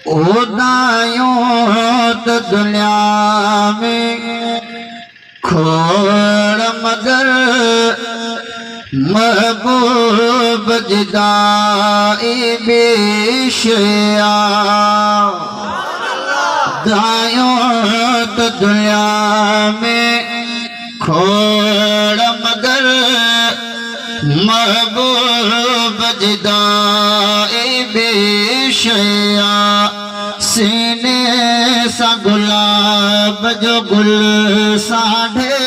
उदायूं त दुनिया में खोड़ मगर महबूब जुदाई बेशिया दायूं त दुनिया में खोड़ मगर महबूब जुदाई बेशिया सीने सा गुलाब जो गुल साढ़े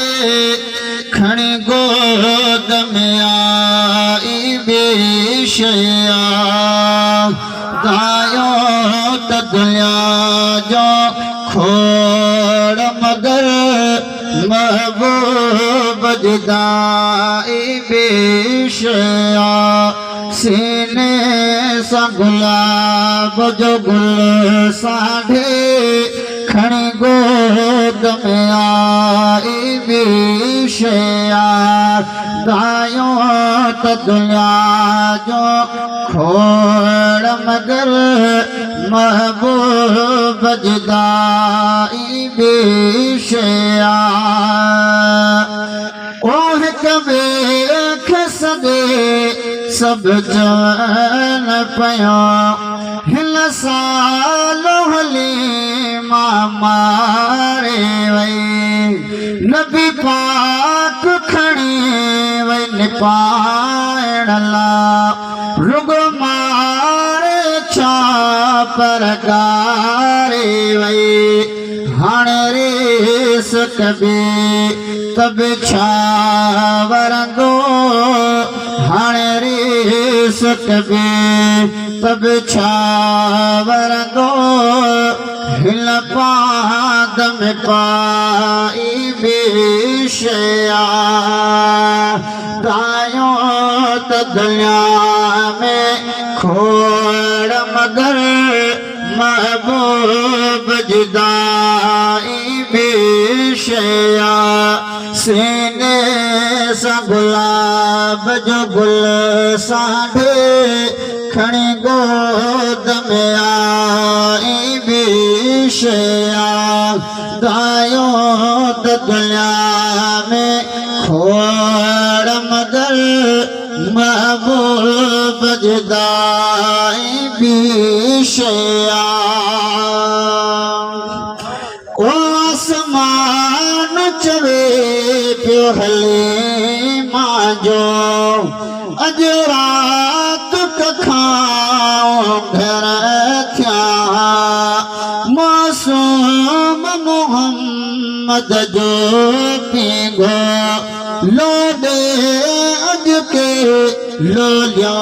खणी गोद में आई बेशिया दायो त दुनिया जो खोड़ मगर महबूब जुदाई बेशिया सीने सा गुलाब जो गुल साढ़े खणी गोद में आई बेशिया दायो त दुनिया जो खोड़ मगर महबूब जुदाई बेशिया ओह कबे खसदे सब जान पया हिल साल हली मारे वई नबी पाक खणी वई निपायण ला रुग मारे छापर गारे वई हाणे रेस कबे तब छावरंदो हाणे रेस कबे तब छावरंदो हिल पाद में पाई बेशिया दायो त दुनिया में खोड़ मगर महबूब जुदाई बेशिया सीने सा गुलाब जो गुल साढ़े खणी गोद में आई बेशिया दायो त दुनिया में खोड़ मगर महबूब जुदाई बेशिया ओ आसमान चवे पियो हले मांजो अज रात कखाओ घर थिया मासूम मोहम्मद जो पीगो लोडे अज के लोलियो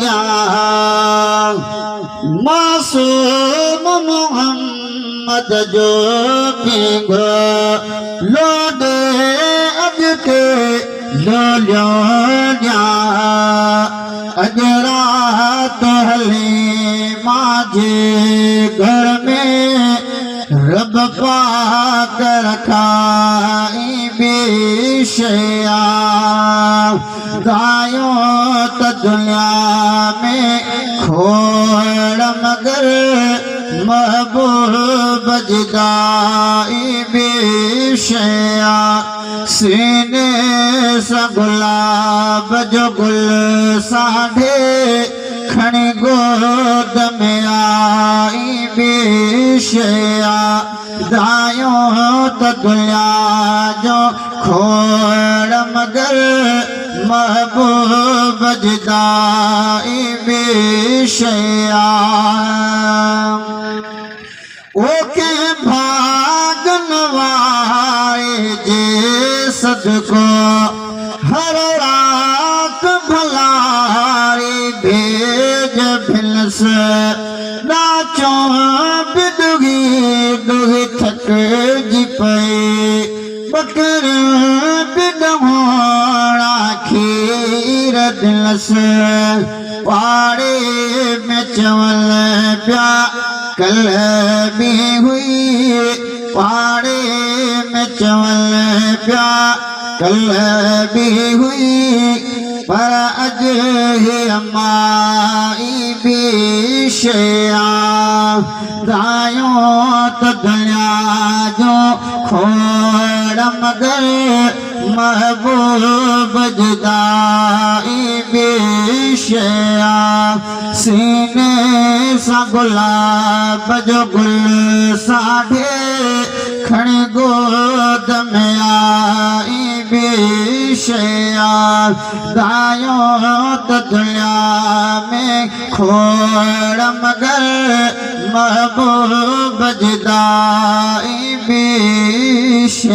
जा मासूम मोहम्मद जो पीगो लोडे अज के लोलियो जा अज रात हली मांजे घर में रब पाक रखाई बेशिया दायो त दुनिया में खोड़ मगर महबूब जुदाई बेशिया सीने सा गुलाब जो गुल साढ़े खणी गोद में आई बेशिया दायो त दुनिया जो खोड़ मगर महबूब जुदाई बेशिया ओके भागन वारे जे सदको हर रात भलारी भेज भिलस नाचो बिदुगी दुगी थक जी पई बकर बिदहोड़ा खीर दिलस पाड़े में चवल प्या कल भी हुई पाड़े में चवल प्या कल भी हुई पर अज ही अम्माई बेशिया दायो तो दुनिया जो खोड़ मगर महबूब जुदाई बेशया सीने सा गुलाब जो गुल साढ़े खड़ी गोद में आई बेशया दायो तो दुनिया में खोड़ मगर महबूब जुदाई बेशया